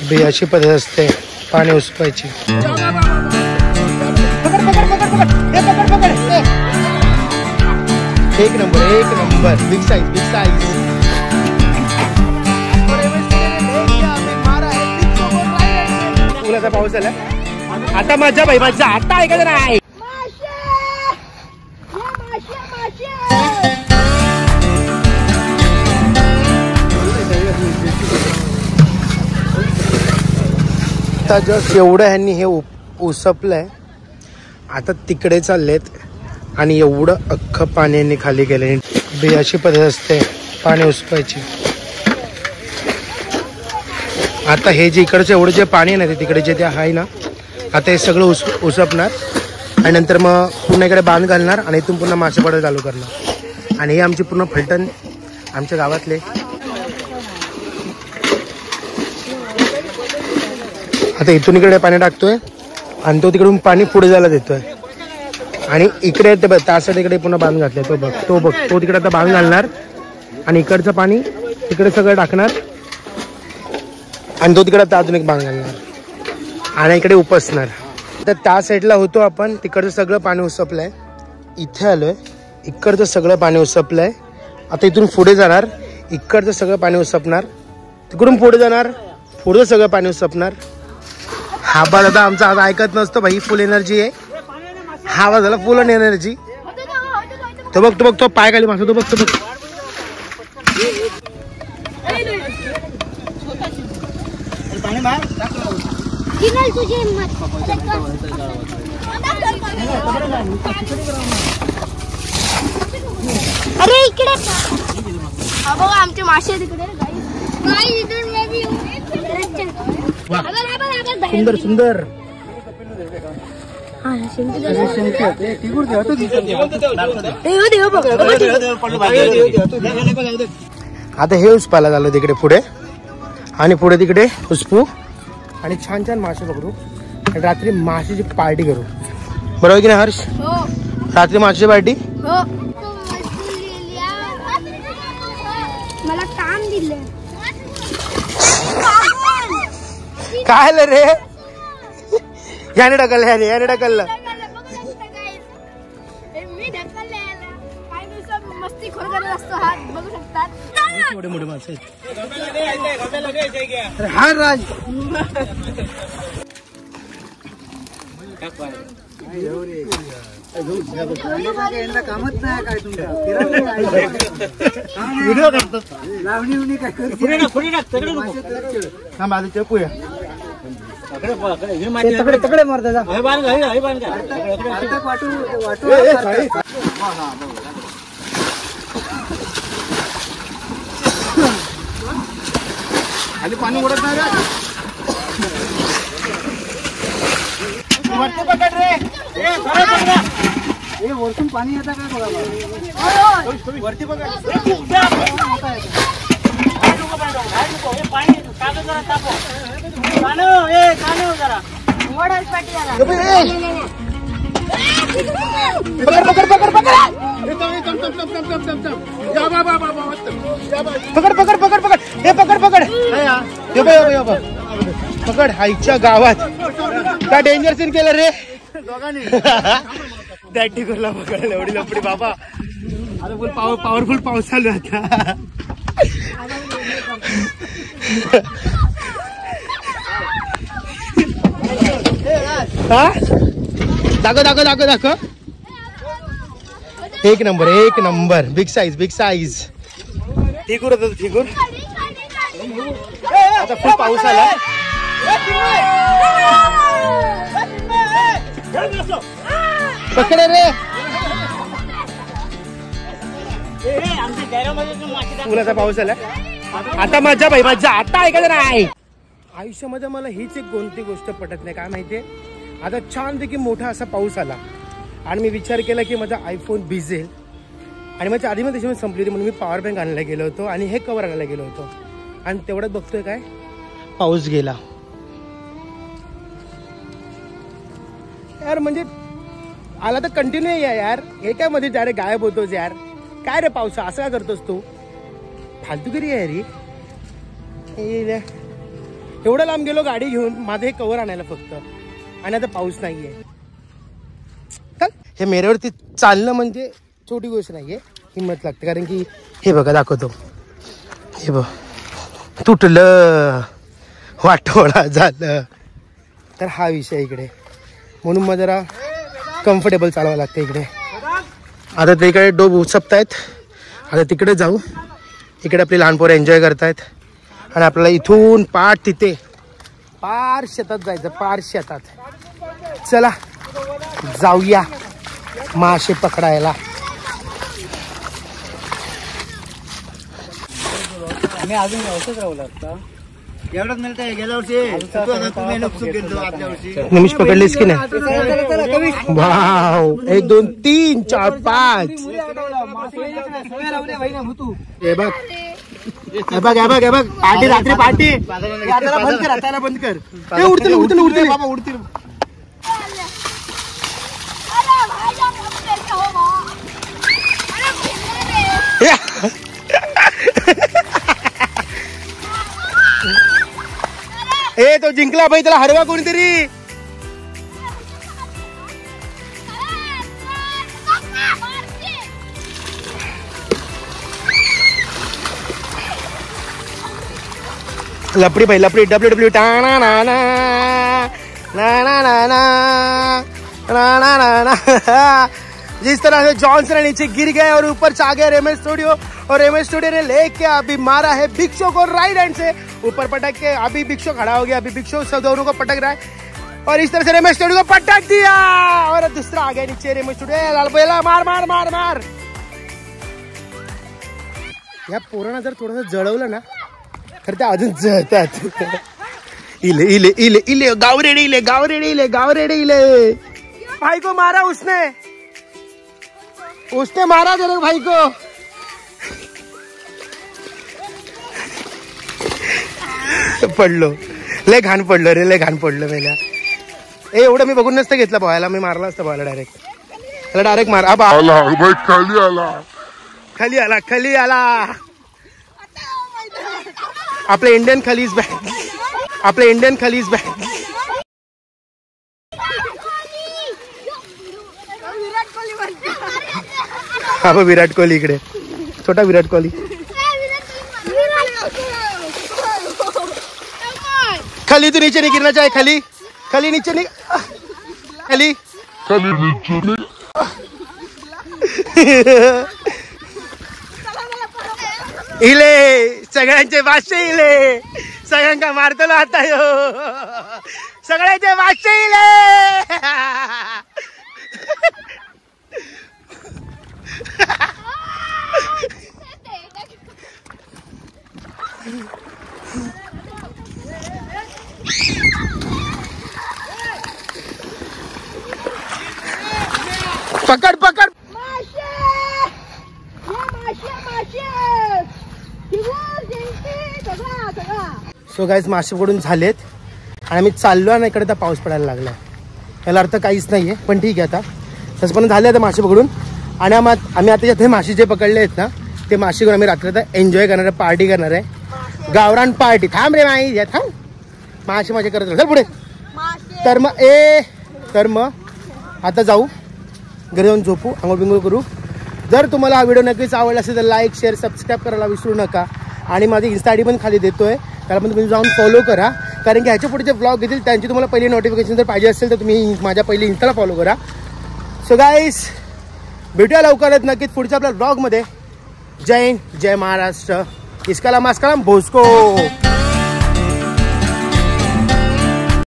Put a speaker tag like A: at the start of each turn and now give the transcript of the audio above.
A: बी अशी पद्धत असते पाणी उसपायची. एक नंबर बिग साईज. पुलाचा पाऊस आला आता. मजा भाई मजा आता ऐकायचं नाही. आता जस्ट एवढं ह्यांनी हे उसपलंय. आता तिकडे चाललेत आणि एवढं अख्खं पाण्याने खाली केलं. बी अशी पद्धत असते पाणी उसपायची. आता हे जे इकडचं एवढं जे पाणी आहे ना ते तिकडे जे ते आहे ना आता हे सगळं उसपणार आणि नंतर मग पुन्हा इकडे बांध घालणार आणि इथून पुन्हा मासे पडायला चालू करणार. आणि हे आमची पूर्ण फलटण आमच्या गावातले. आता इथून इकडे पाणी टाकतोय आणि तो तिकडून पाणी पुढे जायला देतोय आणि इकडे ते बघ त्यासाठी इकडे पुन्हा बांध घातलाय. तो बघ तो तिकडे आता बांध घालणार आणि इकडचं पाणी तिकडे सगळं टाकणार आणि तो तिकडे आता अजून एक बांध घालणार आणि इकडे उपसणार. तर त्या साईडला होतो आपण. तिकडचं सगळं पाणी उसपलंय. इथे आलोय. इकडचं सगळं पाणी उसपलंय. आता इथून पुढे जाणार. इकडचं सगळं पाणी उसपणार. तिकडून पुढे जाणार. पुढं सगळं पाणी उसपणार. हा बा दादा आमचा आज ऐकत नसतो भाई. फुल एनर्जी आहे. हा बा झाला फुल एनर्जी. तो बघ तो पाय खाली मासा. तो बघ
B: अरे इकडे बघा आमचे मासे तिकडे.
A: सुंदर आता हे उसपायला झालं तिकडे पुढे आणि पुढे तिकडे उसपू आणि छान छान मासे पकडू आणि रात्री माशाची पार्टी करू. बरोबर की नाही हर्ष? रात्री माशाची पार्टी.
B: मला काम दिलं
A: काय रे? याने ढकललं याने ढकललं.
B: मी ढकलले काही दिवसात मस्ती खोर करत असतो. हात बघू शकतात.
A: मोठे मोठे मासे आहेत. हा राज कामच नाही काय तुमचा व्हिडिओ करतो. लावणी काय हा माझं चपूया तकडे मारता खाली पाणी उडत नाही वरती पकड रे. वरतून पाणी येतं काय वरती पकड. पकड हाईच्या गावात काय डेंजर सीन केलं रे दोघांनी. त्या टिकरला पकडलं एवढी लपडी बाबा. आता फुल पॉवरफुल पाऊस चालू आता. हा दाखव. एक नंबर बिग साईज. ठिकूर होत ठिकूर. आता खूप पाऊस आला. पकडे रे. पुलाचा पाऊस आला आता. मजा भाई मजा आता ऐकायचं नाही. आयुष्यामध्ये मला हीच एक कोणती गोष्ट पटत नाही काय माहितीये. आता छानपैकी मोठा असा पाऊस आला आणि मी विचार केला की माझा आयफोन भिजेल आणि माझ्या आधी मध्ये त्याच्यामध्ये संपली होती म्हणून मी पॉवर बँक आणायला गेलो होतो आणि हे कवर आणायला गेलो होतो आणि तेवढ्यात बघतोय काय पाऊस गेला. यार म्हणजे आला तर कंटिन्यू या यार. हे काय मध्ये डायरेक्ट गायब होतोस यार. काय रे पावसा असं काय करतोस तू? फालतूगिरी आहे रे. एवढं लांब गेलो गाडी घेऊन, माझं हे कव्हर आणायला फक्त, आणि आता पाऊस नाहीये. हे मेऱ्यावरती चालणं म्हणजे छोटी गोष्ट नाहीये, हिंमत लागते. कारण की हे बघा दाखवतो, हे बघ तुटलं, वाटोळा झालं, तर हा विषय इकडे. म्हणून मग जरा कम्फर्टेबल चालवावं लागतं इकडे. आता ते इकडे डोब उचपतायत, आता तिकडे जाऊ. इकडे आपली लहान पोरं एन्जॉय करतायत आणि आपल्याला इथून तिथे पार शेतात जायचं, पार शेतात. चला जाऊया मासे पकडायला.
C: मी अजून व्यवस्थित राहू लागता एवढंच मिळतंय. गेल्या वर्षी
A: निमिष पकडलीस की नाही? वाव, 1 2 3 4 5. हे बघ हे बघ हे बघ हे बघ, पार्टी रात्री पार्टी. आता बंद कर, आता बंद कर. हे उडतील उडतील उडतील बाबा, उडतील. ए तो जिंकला भाई, त्याला हरवा कोणीतरी. लपड़ी भाई लपड़ी, WWE टाना ना ना ना ना ना ना ना ना ना. जिस तरह से जॉनसन नीचे गिर गए और ऊपर आ गए रेमेश स्टूडियो, और रेमेश स्टूडियो ने लेके अभी मारा है बिग शो को राइट हैंड से ऊपर पटक के. अभी बिग शो खड़ा हो गया, अभी बिग शो सब दोनों को पटक रहा है, और इस तरह से रेमेश स्टूडियो को पटक दिया, और दूसरा आ गया नीचे रेमेश स्टूडियो. लालबोला मार मार मार मार. या पोरांना जर थोडंसं जळवलं ना तर ते अजून जळतात. इले इले इले इले गावरेडे इले गावरेडे इले गावरेडे इले. भाई को मारा उसने, उसने मारा तेरे भाई को. पडलो, लय घाण पडलो रे, लय घाण पडलो मेल्या. एवढं मी बघून नसतं घेतलं पोहायला, मी मारला असतं पोहायला डायरेक्ट. त्याला डायरेक्ट मार. खाली आला खाली आला खाली आला. आपले इंडियन खलीज बॅग, आपले इंडियन खलीज बॅग. हा विराट कोहली इकडे, छोटा विराट कोहली. खली तू नीचे नहीं गिरना चाहे. खली खली नीचे नहीं, खली खली नीचे नहीं. इले सगळ्यांचे बादशे इले, सगळ्यांका मारतलो आता यो, सगळ्यांचे बादशे इले. पकड पकड. सो गाईज मासे पकडून झालेत आणि आम्ही चाललो ना, इकडे तर पाऊस पडायला लागला. याला अर्थ काहीच नाहीये, पण ठीक आहे. आता तसं पण झाले आता मासे पकडून, आणि आम्ही आता जे मासे जे पकडले आहेत ना, ते मासे घेऊन आम्ही रात्री आता एन्जॉय करणार आहे, पार्टी करणार आहे, गावरान पार्टी. थांब रे माई, थांब. मासे माझे करत चल पुढे. तर मग आता जाऊ घरी, जाऊन झोपू, आंघोळ बिंघोळ करू. जर तुम्हाला हा व्हिडिओ नक्कीच आवडला असेल तर लाईक शेअर सबस्क्राईब करायला विसरू नका. आणि माझी इन्स्टा आयडी पण खाली देतोय, त्याला पण तुम्ही जाऊन फॉलो करा. कारण की ह्याच्या पुढे जे ब्लॉग येतील त्यांची तुम्हाला पहिली नोटिफिकेशन जर पाहिजे असेल तर तुम्ही माझ्या पहिली इन्स्टाला फॉलो करा. सो गाईस, भेटूया लवकरच नक्कीच पुढच्या आपल्या ब्लॉगमध्ये. जय हिंद, जय महाराष्ट्र. इसकाला मास्काला भोसको.